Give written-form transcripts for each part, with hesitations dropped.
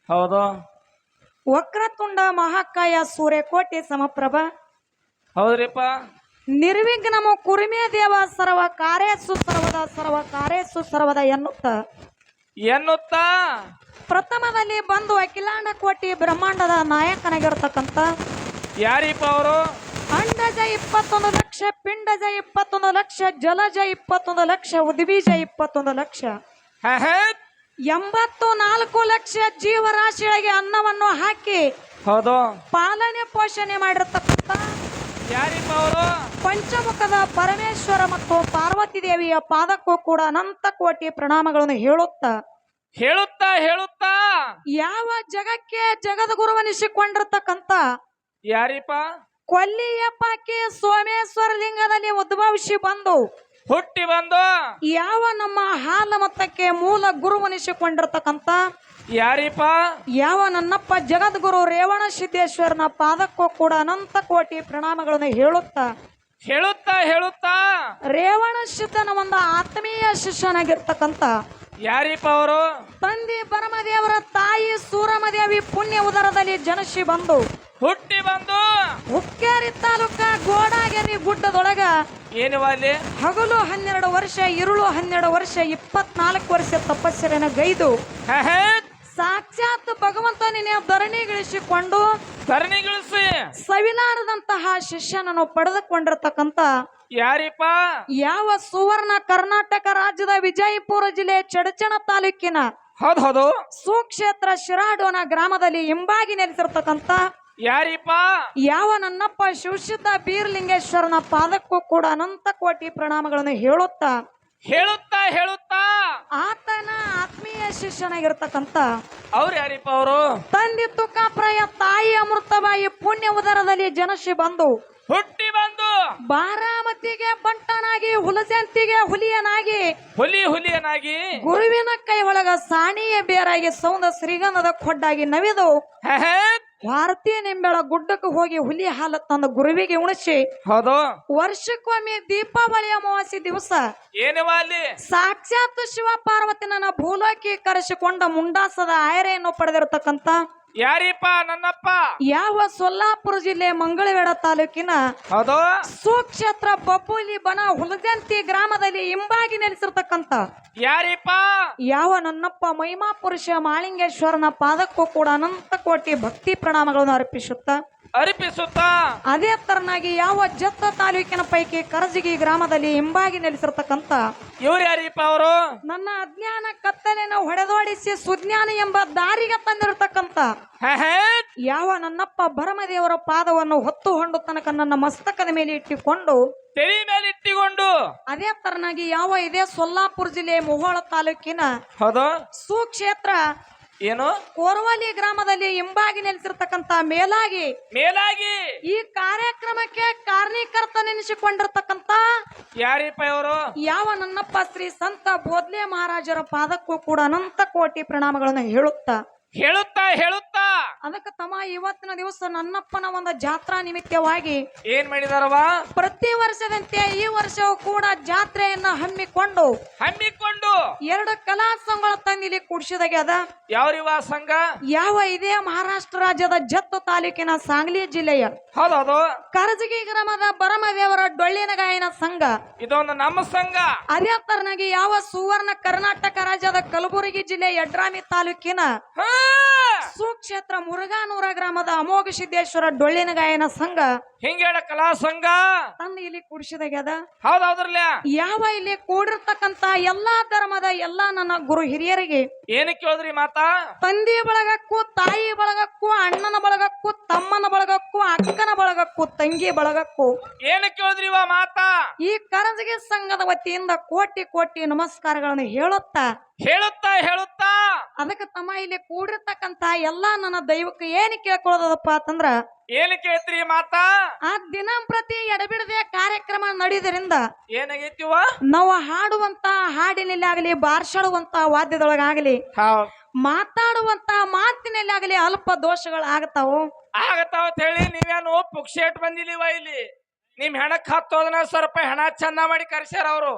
ಹೌದು. ವಕ್ರತುಂಡ ಮಹಾಕಾಯ ಸೂರ್ಯಕೋಟಿ ಸಮಪ್ರಭ ಹೌದ್ರಿಪ್ಪ. ನಿರ್ವಿಘ್ನಮು ಕುರಿಮೇ ದೇವ ಸರ್ವ ಕಾರ್ಯಸು ಸರ್ವದ ಎನ್ನುತ್ತ ಪ್ರಥಮದಲ್ಲಿ ಬಂದು ಅಖಿಲಾಂಡ ಕೋಟಿ ಬ್ರಹ್ಮಾಂಡದ ನಾಯಕನಾಗಿರ್ತಕ್ಕಂಥ ಯಾರಿಪ್ಪ ಅವರು? ಅಂಡಜ 21 ಲಕ್ಷ, ಪಿಂಡಜ 21 ಲಕ್ಷ, ಜಲಜ 21 ಲಕ್ಷ, ಉದ್ಬೀಜ 21 ಲಕ್ಷ, 84 ಲಕ್ಷ ಜೀವರಾಶಿಗಳಿಗೆ ಅನ್ನವನ್ನು ಹಾಕಿ ಹೌದು ಪಾಲನೆ ಪೋಷಣೆ ಮಾಡಿರ್ತಕ್ಕಂಥ ಯಾರಿಪ್ಪ ಅವರು? ಪಂಚಮುಖದ ಪರಮೇಶ್ವರ ಮತ್ತು ಪಾರ್ವತಿ ದೇವಿಯ ಪಾದಕ್ಕೂ ಕೂಡ ಅನಂತ ಕೋಟಿ ಪ್ರಣಾಮಗಳನ್ನು ಹೇಳುತ್ತಾ ಯಾವ ಜಗಕ್ಕೆ ಜಗದ ಗುರುವನಿಸಿಕೊಂಡಿರ್ತಕ್ಕಂಥ ಯಾರಿಪ್ಪ? ಕೊಲ್ಲಿಯಪ್ಪಾಕಿ ಸೋಮೇಶ್ವರ ಲಿಂಗದಲ್ಲಿ ಉದ್ಭವಿಸಿ ಬಂದು ಹುಟ್ಟಿ ಬಂದು ಯಾವ ನಮ್ಮ ಹಾಲ ಮತಕ್ಕೆ ಮೂಲ ಗುರುವನಿಸಿಕೊಂಡಿರ್ತಕ್ಕಂಥ ಯಾರಿಪ್ಪ? ಯಾವ ನನ್ನಪ್ಪ ಜಗದ್ಗುರು ರೇವಣ ಸಿದ್ದೇಶ್ವರನ ಪಾದಕ್ಕೂ ಕೂಡ ಅನಂತ ಕೋಟಿ ಪ್ರಣಾಮಗಳನ್ನು ಹೇಳುತ್ತಾ ರೇವಣ ಸಿದ್ದನ ಒಂದು ಆತ್ಮೀಯ ಶಿಷ್ಯನಾಗಿರ್ತಕ್ಕಂಥ ಯಾರಿಪ್ಪ ಅವರು? ತಂದೆ ಬರಮದೇವರ ತಾಯಿ ಸೂರಮದೇವಿ ಪುಣ್ಯ ಉದರದಲ್ಲಿ ಜನಸಿ ಬಂದು ಹುಟ್ಟಿ ಬಂದು ಹುಕ್ಕೇರಿ ತಾಲೂಕ ಗೋಡಾಗೆರಿ ಗುಡ್ಡದೊಳಗ ಏನುವಲ್ಲಿ ಹಗಲು 12 ವರ್ಷ, ಇರುಳು 12 ವರ್ಷ, 24 ವರ್ಷ ತಪಸ್ಸರನ್ನ ಗೈದು ಸಾಕ್ಷಾತ್ ಭಗವಂತನಿನ ಧರಣಿಗಿಳಿಸಿಕೊಂಡು ಸವಿಲಾರದಂತಹ ಶಿಷ್ಯನನ್ನು ಪಡೆದುಕೊಂಡಿರ್ತಕ್ಕಂಥ ಯಾರಿಪ್ಪ? ಯಾವ ಸುವರ್ಣ ಕರ್ನಾಟಕ ರಾಜ್ಯದ ವಿಜಯಪುರ ಜಿಲ್ಲೆ ಚಡಚಣ ತಾಲೂಕಿನ ಹೌದು ಸುಕ್ಷೇತ್ರ ಶಿರಾಡೋನ ಗ್ರಾಮದಲ್ಲಿ ಹಿಂಬಾಗಿ ನೆಲೆಸಿರ್ತಕ್ಕಂಥ ಯಾರಿಪ್ಪ? ಯಾವ ನನ್ನಪ್ಪ ಶಿವಸಿದ್ಧ ಬೀರ್ಲಿಂಗೇಶ್ವರನ ಪಾದಕ್ಕೂ ಕೂಡ ಅನಂತ ಕೋಟಿ ಪ್ರಣಾಮಗಳನ್ನು ಹೇಳುತ್ತಾ ಆತನ ಆತ್ಮೀಯ ಶಿಷ್ಯನಾಗಿರ್ತಕ್ಕಂಥ ಅವ್ರು ಯಾರಿಪ್ಪ ಅವರು? ತಂದೆ ತುಕಾಪ್ರಾಯ ತಾಯಿ ಅಮೃತಬಾಯಿ ಪುಣ್ಯ ಉದರದಲ್ಲಿ ಜನಸಿ ಬಂದು ಹುಟ್ಟಿ ಬಂದು ಬಾರಾಮತಿಗೆ ಬಂಟನಾಗಿ ಹುಲಸಂತಿಗೆ ಹುಲಿಯನಾಗಿ ಗುರುವಿನ ಕೈ ಒಳಗ ಸಾಣಿಯ ಬೇರಾಗಿ ಸೌಂದ ಶ್ರೀಗಂಧದ ಕೊಡ್ಡಾಗಿ ನವಿದು ಭಾರತೀಯ ನಿಂಬೆಳ ಗುಡ್ಡಕ್ಕೆ ಹೋಗಿ ಹುಲಿ ಹಾಲು ತಂದು ಗುರುವಿಗೆ ಉಣಿಸಿ ಹೌದು ವರ್ಷಕ್ಕೊಮ್ಮೆ ದೀಪಾವಳಿ ಅಮಾವಾಸ್ಯೆ ದಿವಸ ಏನುವಲ್ಲಿ ಸಾಕ್ಷಾತ್ ಶಿವ ಪಾರ್ವತಿನ ಭೂಲೋಕಿ ಕರೆಸಿಕೊಂಡ ಮುಂಡಾಸದ ಆಯರೆಯನ್ನು ಪಡೆದಿರತಕ್ಕಂತ ಯಾರಿಪ್ಪ? ನನ್ನಪ್ಪ. ಯಾವ ಸೊಲ್ಲಾಪುರ ಜಿಲ್ಲೆ ಮಂಗಳವೇಡ ತಾಲೂಕಿನ ಹೌದು ಸುಕ್ಷೇತ್ರ ಬಬ್ಬುಲಿ ಬನ ಹುಲಜಂತಿ ಗ್ರಾಮದಲ್ಲಿ ಹಿಂಬಾಗಿ ನೆಲೆಸಿರ್ತಕ್ಕಂಥ ಯಾರಿಪ್ಪ? ಯಾವ ನನ್ನಪ್ಪ ಮಹಿಮಾ ಪುರುಷ ಮಾಳಿಂಗೇಶ್ವರನ ಪಾದಕ್ಕೂ ಕೂಡ ಅನಂತ ಕೋಟಿ ಭಕ್ತಿ ಪ್ರಣಾಮಗಳನ್ನು ಅರ್ಪಿಸುತ್ತಾ ಅದೇ ತರನಾಗಿ ಯಾವ ಜತ್ತ ತಾಲೂಕಿನ ಪೈಕಿ ಕರಜಗಿ ಗ್ರಾಮದಲ್ಲಿ ಹಿಂಬಾಗಿ ನೆಲೆಸಿರ್ತಕ್ಕಂಥ ಇವ್ರು ಯಾರಿಪ್ಪ ಅವರು? ನನ್ನ ಅಜ್ಞಾನ ಕತ್ತಲೆಯನ್ನು ಹೊಡೆದೋಡಿಸಿ ಸುಜ್ಞಾನ ಎಂಬ ದಾರಿಗೆ ತಂದಿರತಕ್ಕಂಥ ಯಾವ ನನ್ನಪ್ಪ ಭರಮದೇವರ ಪಾದವನ್ನು ಹೊತ್ತು ಹೊಂಡು ತನಕ ನನ್ನ ಮಸ್ತಕದ ಮೇಲೆ ಇಟ್ಟುಕೊಂಡು ಅದೇ ತರನಾಗಿ ಯಾವ ಇದೇ ಸೊಲ್ಲಾಪುರ ಜಿಲ್ಲೆ ಮುಹೋಳ ತಾಲೂಕಿನ ಸುಕ್ಷೇತ್ರ ಏನು ಕೋರ್ವಲಿ ಗ್ರಾಮದಲ್ಲಿ ಹಿಂಬಾಗಿ ನೆಲೆಸಿರ್ತಕ್ಕಂಥ ಮೇಲಾಗಿ ಈ ಕಾರ್ಯಕ್ರಮಕ್ಕೆ ಕಾರಣೀಕರ್ತ ನೆನೆಸಿಕೊಂಡಿರ್ತಕ್ಕಂಥ ಯಾರಿಪ್ಪ ಇವರು? ಯಾವ ನನ್ನಪ್ಪ ಶ್ರೀ ಸಂತ ಬೋದ್ಲೆ ಮಹಾರಾಜರ ಪಾದಕ್ಕೂ ಕೂಡ ಅನಂತ ಕೋಟಿ ಪ್ರಣಾಮಗಳನ್ನು ಹೇಳುತ್ತಾ ಅದಕ್ಕೆ ತಮ್ಮ ಇವತ್ತಿನ ದಿವಸ ನನ್ನಪ್ಪನ ಒಂದು ಜಾತ್ರಾ ನಿಮಿತ್ತವಾಗಿ ಏನ್ ಮಾಡಿದಾರವ? ಪ್ರತಿ ವರ್ಷದಂತೆ ಈ ವರ್ಷವೂ ಕೂಡ ಜಾತ್ರೆಯನ್ನ ಹಮ್ಮಿಕೊಂಡು 2 ಕಲಾ ಸಂಘಗಳ ತಂದಿಲಿ ಕೂಡಿಸಿದಾಗ್ಯದ. ಯಾವ್ರಿವ ಸಂಘ? ಯಾವ ಇದೇ ಮಹಾರಾಷ್ಟ್ರ ರಾಜ್ಯದ ಜತ್ತು ತಾಲೂಕಿನ ಸಾಂಗ್ಲಿ ಜಿಲ್ಲೆಯ ಹೌದು ಕರಜಗಿ ಗ್ರಾಮದ ಬರಮದೇವರ ಡೊಳ್ಳಿನ ಗಾಯನ ಸಂಘ ಇದೊಂದು ನಮ್ಮ ಸಂಘ. ಅದೇ ತರನಾಗಿ ಯಾವ ಸುವರ್ಣ ಕರ್ನಾಟಕ ರಾಜ್ಯದ ಕಲಬುರಗಿ ಜಿಲ್ಲೆ ಯಡ್ರಾಮಿ ತಾಲೂಕಿನ ಸುಕ್ಷೇತ್ರ ಮುರುಘಾನೂರ ಗ್ರಾಮದ ಅಮೋಘ ಸಿದ್ದೇಶ್ವರ ಡೊಳ್ಳಿನ ಗಾಯನ ಸಂಘ ಹಿಂಗೇಳ ಕಲಾ ಸಂಘ ತಂದು ಇಲ್ಲಿ ಕೂಡಿಸಿದಾಗ್ಯದ. ಹೌದೌದ್ರಲ್ಲ ಯಾವ ಇಲ್ಲಿ ಕೂಡಿರ್ತಕ್ಕಂತ ಎಲ್ಲಾ ಧರ್ಮದ ಎಲ್ಲಾ ನನ್ನ ಗುರು ಹಿರಿಯರಿಗೆ ಏನಕ್ಕೆ ಹೋದ್ರಿ ಮಾತಾ? ತಂದೆ ಬಳಗಕ್ಕೂ ತಾಯಿ ಬಳಗಕ್ಕೂ ಅಣ್ಣನ ಬಳಗಕ್ಕೂ ತಮ್ಮನ ಬಳಗಕ್ಕೂ ಅಕ್ಕನ ಬಳಗಕ್ಕೂ ತಂಗಿ ಬಳಗಕ್ಕೂ ಏನಕ್ಕೆ ಹೋದ್ರಿ ಮಾತಾ? ಈ ಕರಜಗಿ ಸಂಘದ ವತಿಯಿಂದ ಕೋಟಿ ಕೋಟಿ ನಮಸ್ಕಾರಗಳನ್ನು ಹೇಳುತ್ತಾ ಅದಕ್ಕೆ ತಮ್ಮ ಇಲ್ಲಿ ಕೂಡಿರ್ತಕ್ಕಂತ ಎಲ್ಲಾ ನನ್ನ ದೈವಕ್ಕೆ ಏನು ಕೇಳ್ಕೊಳ್ಳೋದಪ್ಪ ಅಂತಂದ್ರ ಏನು ಕೇಳ್ತ್ರಿ ಮಾತಾ? ಆ ದಿನಂಪ್ರತಿ ಎಡಬಿಡದೆ ಕಾರ್ಯಕ್ರಮ ನಡೆಯುವುದರಿಂದ ಏನಾಗೈತಿವ? ನಾವು ಹಾಡುವಂತ ಹಾಡಿನಲ್ಲಾಗಲಿ ಬಾರ್ಸಾಡುವಂತ ವಾದ್ಯದೊಳಗಾಗಲಿ ಮಾತಾಡುವಂತ ಮಾತಿನಲ್ಲಾಗಲಿ ಅಲ್ಪ ದೋಷಗಳು ಆಗತಾವು ಅಂತ ಹೇಳಿ ನೀವೇನು ಪುಕ್ಷೇಟ್ ಬಂದಿಲ್ಲಿವ? ಇಲ್ಲಿ ನಿಮ್ ಹೆಣಕ್ 10,000 ರೂಪಾಯಿ ಹಣ ಚಂದ ಮಾಡಿ ಕರ್ಸ್ಯಾರ ಅವರು.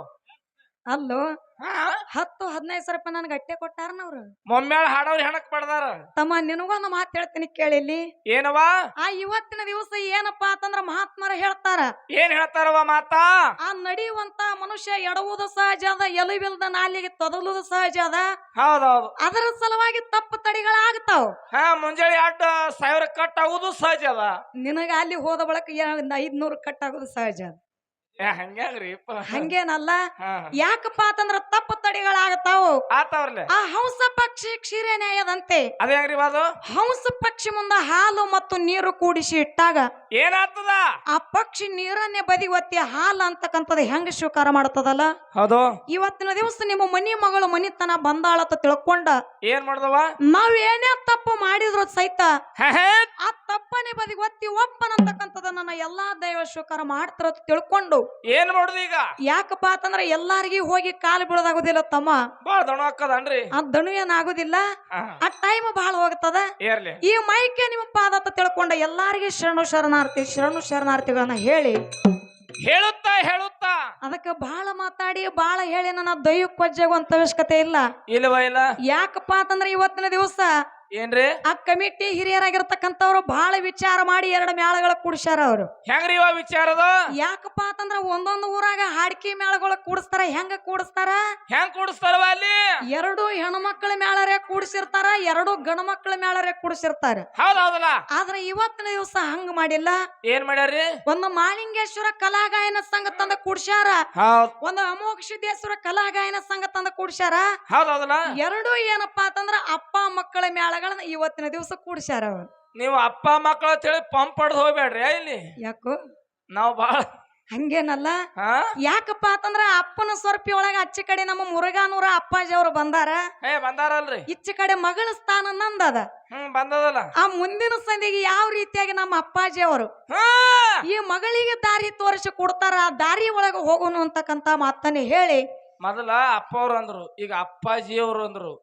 ಅಲ್ಲೋ ಹಾ 10-15 ರೂಪಾಯಿ ನನ್ಗೆ ಅಟ್ಟೆ ಕೊಟ್ಟಾರನವ್ರು. ಮೊಮ್ಮ್ಯಾಳ ಹಾಡೋರ್ ಹೆಣಕ್ ಪಡ್ದಾರ. ತಮ್ಮ ನಿನಗೊಂದು ಮಾತು ಹೇಳ್ತೀನಿ ಕೇಳಿಲ್ಲಿ. ಏನವಾ ಇವತ್ತಿನ ದಿವಸ ಏನಪ್ಪಾ ಅಂತಂದ್ರ ಮಹಾತ್ಮರ ಹೇಳ್ತಾರ, ಏನ್ ಹೇಳ್ತಾರವ ಮಾತಾ? ನಡೆಯುವಂತ ಮನುಷ್ಯ ಎಡವುದು ಸಹಜ ಅದ, ಎಲುಬಿಲ್ದ ನಾಲಿಗೆ ತೊದಲುವುದು ಸಹಜ ಅದ. ಹೌದೌದು. ಅದರ ಸಲುವಾಗಿ ತಪ್ಪು ತಡಿಗಳಾಗ್ತಾವ. ಮುಂಜಾನೆ 2,000 ಕಟ್ ಆಗುದು ಸಹಜ ಅದ. ನಿನಗ ಅಲ್ಲಿ ಹೋದ ಬಳಕ 500 ಕಟ್ ಆಗುದು ಸಹಜ ಅದ. ಹಂಗ್ರಿ ಹಂಗೇನಲ್ಲ. ಯಾಕಪ್ಪ ಅಂತಂದ್ರ ತಪ್ಪು ತಡಿಗಳಾಗತಾವ. ಆತವ್ರಲ್ಲ ಆ ಹಂಸ ಪಕ್ಷಿ ಕ್ಷೀರ ನ್ಯಾಯದಂತೆ ಅದೇ ಹೆಂಗ್ರಿ ಅದು? ಹಂಸ ಪಕ್ಷಿ ಮುಂದ ಹಾಲು ಮತ್ತು ನೀರು ಕೂಡಿಸಿ ಇಟ್ಟಾಗ ಏನಾಗ್ತದ? ಆ ಪಕ್ಷಿ ನೀರನ್ನೇ ಬದಿ ಒತ್ತಿ ಹಾಲು ಅಂತಕ್ಕಂಥದ್ದು ಹೆಂಗ ಸ್ವೀಕಾರ ಮಾಡ್ತದಲ್ಲ. ಹೌದು. ಇವತ್ತಿನ ದಿವಸ ನಿಮ್ಮ ಮನಿ ಮಗಳು ಮನಿತನ ಬಂದಾಳತ್ತ ತಿಳ್ಕೊಂಡ ಏನ್ ಮಾಡ್ದವ? ನಾವ್ ಏನೇ ತಪ್ಪು ಮಾಡಿದ್ರು ಸಹಿತ ಆ ತಪ್ಪನೆ ಬದಿ ಒತ್ತಿ ಒಪ್ಪನಂತಕ್ಕಂಥದ್ದು ನನ್ನ ಎಲ್ಲಾ ದೈವ ಸ್ವೀಕಾರ ಮಾಡ್ತಾರ ತಿಳ್ಕೊಂಡು ಏನ್ ಮಾಡುದು ಈಗ? ಯಾಕಪ್ಪ ಅಂತಂದ್ರ ಎಲ್ಲಾರ್ಗಿ ಹೋಗಿ ಕಾಲು ಬೀಳೋದಾಗುದಿಲ್ಲ ತಮ್ಮ. ಬಾಳ ದಣ ಹಾಕದನ್ರಿ. ಆ ದಣು ಏನಾಗುದಿಲ್ಲ, ಆ ಟೈಮ್ ಬಹಳ ಹೋಗ್ತದ. ಈ ಮೈಕೆ ನಿಮ್ಮ ಪಾದತ್ತ ತಿಳ್ಕೊಂಡ ಎಲ್ಲಾರ್ಗಿ ಶರಣು ಶರಣಾರ್ಥಿಗಳನ್ನ ಹೇಳಿ ಹೇಳುತ್ತಾ ಅದಕ್ಕೆ ಬಹಳ ಮಾತಾಡಿ ಬಹಳ ಹೇಳಿ ನನ್ನ ದೈವಕ್ಕೆ ವಜ್ಜಾಗುವಂತ ಅವಶ್ಯಕತೆ ಇಲ್ಲ. ಇಲ್ಲ ಯಾಕಪ್ಪ ಅಂತಂದ್ರ ಇವತ್ತಿನ ದಿವಸ ಏನ್ರಿ ಆ ಕಮಿಟಿ ಹಿರಿಯರಾಗಿರ್ತಕ್ಕಂಥವ್ರು ಬಹಳ ವಿಚಾರ ಮಾಡಿ 2 ಮೇಳಗಳ ಕೂಡಿಸ್ಯಾರ ಅವ್ರು. ಹೆಂಗ್ರಿ ಇವ ವಿಚಾರದ? ಯಾಕಪ್ಪ ಅಂತಂದ್ರ ಒಂದೊಂದು ಊರಾಗ ಹಾಡ್ಕಿ ಮೇಳಗಳ ಕೂಡಿಸ್ತಾರ. ಹೆಂಗ ಕೂಡಿಸ್ತಾರ? ಹೆಂಗ್ ಕೂಡಿಸ್ತಾರವ ಅಲ್ಲಿ? 2 ಹೆಣ್ಮಕ್ಳ ಮೇಳರೇ ಕೂಡಿಸಿರ್ತಾರ, 2 ಗಂಡ ಮಕ್ಕಳ ಮೇಳರೇ ಕೂಡಿಸಿರ್ತಾರ. ಹೌದೌದಲ್ಲ. ಆದ್ರೆ ಇವತ್ತಿನ ದಿವಸ ಹಂಗ ಮಾಡಿಲ್ಲ. ಏನ್ ಮಾಡ್ಯಾರ್ರಿ? ಒಂದು ಮಾಲಿಂಗೇಶ್ವರ ಕಲಾಗಾಯನ ಸಂಘ ತಂದ ಕೂಡ್ಸ್ಯಾರ, ಒಂದು ಅಮೋಘ ಸಿದ್ದೇಶ್ವರ ಕಲಾಗಾಯನ ಸಂಘ ತಂದ ಕೂಡ್ಸ್ಯಾರ. ಹೌದೌದಲ್ಲ. 2 ಏನಪ್ಪಾ ಅಂತಂದ್ರ ಅಪ್ಪ ಮಕ್ಕಳ ಮೇಳಗಳನ್ನ ಇವತ್ತಿನ ದಿವಸ ಕೂಡ್ಸ್ಯಾರ ಅವ್ರು. ನೀವು ಅಪ್ಪ ಮಕ್ಕಳ ತಿಳಿ ಪಂಪ್ ಪಡೆದು ಹೋಗ್ಬೇಡ್ರಿ ಇಲ್ಲಿ. ಯಾಕೋ ನಾವ್ ಬಾಳ ಹಂಗೇನಲ್ಲ. ಯಾಕಪ್ಪ ಅಂತಂದ್ರ ಅಪ್ಪನ ಸ್ವರ್ಪಿ ಒಳಗ ಅಚ್ಚ ಕಡೆ ನಮ್ಮ ಮುರುಘಾನೂರ ಅಪ್ಪಾಜಿ ಅವ್ರು ಬಂದಾರ. ಬಂದಾರಲ್ರಿ. ಇಚ್ಚ ಕಡೆ ಮಗಳ ಸ್ಥಾನ ನಂದದ. ಬಂದದಲ್ಲ. ಆ ಮುಂದಿನ ಸಂಧಿಗೆ ಯಾವ ರೀತಿಯಾಗಿ ನಮ್ಮ ಅಪ್ಪಾಜಿ ಅವರು ಈ ಮಗಳಿಗೆ ದಾರಿ ತೋರಿಸಿ ಕೊಡ್ತಾರ, ಆ ದಾರಿ ಒಳಗ ಹೋಗೋನು ಅಂತಕ್ಕಂತ ಮಾತನ್ನ ಹೇಳಿ ಮೊದಲ ಅಪ್ಪ ಅವ್ರು ಅಂದ್ರು, ಈಗ ಅಪ್ಪಾಜಿ ಅವ್ರು ಅಂದ್ರು.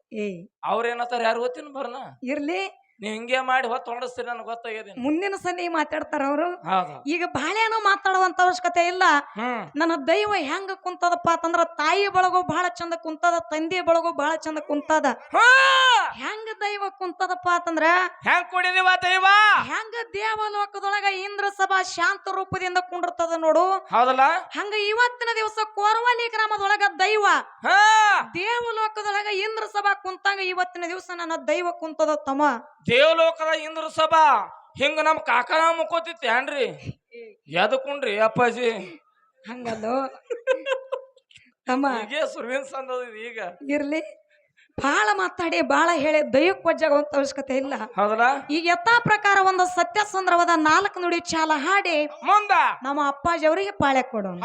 ಅವ್ರೇನತ್ತಾರ ಯಾರು ಗೊತ್ತಿನ ಬರ್ನ ಇರ್ಲಿ. ನೀವ್ ಹಿಂಗೆ ಮಾಡಿ ಹೊತ್ತು ಹೊಂಡಿಸ್ತೀರಿ ನನ್ಗೆ ಗೊತ್ತಾಗ್ಯದ. ಮುಂದಿನ ಸಂಧಿಗೆ ಮಾತಾಡ್ತಾರ ಅವರು. ಈಗ ಬಾಳೆನೋ ಮಾತಾಡುವಂತ ಅವಶ್ಯಕತೆ ಇಲ್ಲ. ನನ್ನ ದೈವ ಹೆಂಗ ಕುಂತದಪ್ಪ ಅಂತಂದ್ರ ತಾಯಿ ಬಳಗು ಬಹಳ ಚಂದ ಕುಂತದ, ತಂದೆ ಬಳಗು ಬಹಳ ಚಂದ ಕುಂತದ. ಹೆಂಗ ದೈವ ಕುಂತದಪ್ಪ ಅಂತಂದ್ರ ಹೆಂಗ್ ಕುಡಿದಿವ ದೈವ? ಹೆಂಗ ದೇವಲೋಕದೊಳಗ ಇಂದ್ರ ಸಭಾ ಶಾಂತ ರೂಪದಿಂದ ಕುಂಡಿರ್ತದ ನೋಡು. ಹೌದಲ್ಲ. ಹಂಗ ಇವತ್ತಿನ ದಿವಸ ಕೋರವಲಿ ಗ್ರಾಮದೊಳಗ ದೈವ ದೇವಲೋಕದೊಳಗ ಇಂದ್ರ ಸಭಾ ಕುಂತಾಗ ಇವತ್ತಿನ ದಿವಸ ನನ್ನ ದೈವ ಕುಂತದ ತಮ್ಮ. ದೇವಲೋಕದ ಇಂದ್ರ ಸಭಾ ಹಿಂಗ ನಮ್ ಕಾಕನ ಮುಕ್ಕೋತಿತ್ತು ಏನ್ರಿ? ಎದಕುಂಡ್ರಿ ಅಪ್ಪಾಜಿ? ಹಂಗಲ್ಲೋ ತಮ್ಮ. ಸುರ್ವಿನ್ ಸಂದ ಈಗ ಇರ್ಲಿ. ಬಹಳ ಮಾತಾಡಿ ಬಹಳ ಹೇಳಿ ದೈವಕ್ಕೆ ವಜ್ಜಾಗುವಂತ ಅವಶ್ಯಕತೆ ಇಲ್ಲ. ಹೌದಲ್ಲ. ಈಗ ಯಥಾ ಪ್ರಕಾರ ಒಂದು ಸತ್ಯಸಂದ್ರವಾದ 4 ನುಡಿ ಚಾಲ ಹಾಡಿ ಮುಂದ ನಮ್ಮ ಅಪ್ಪಾಜಿ ಅವರಿಗೆ ಪಾಳ್ಯ ಕೊಡೋಣ.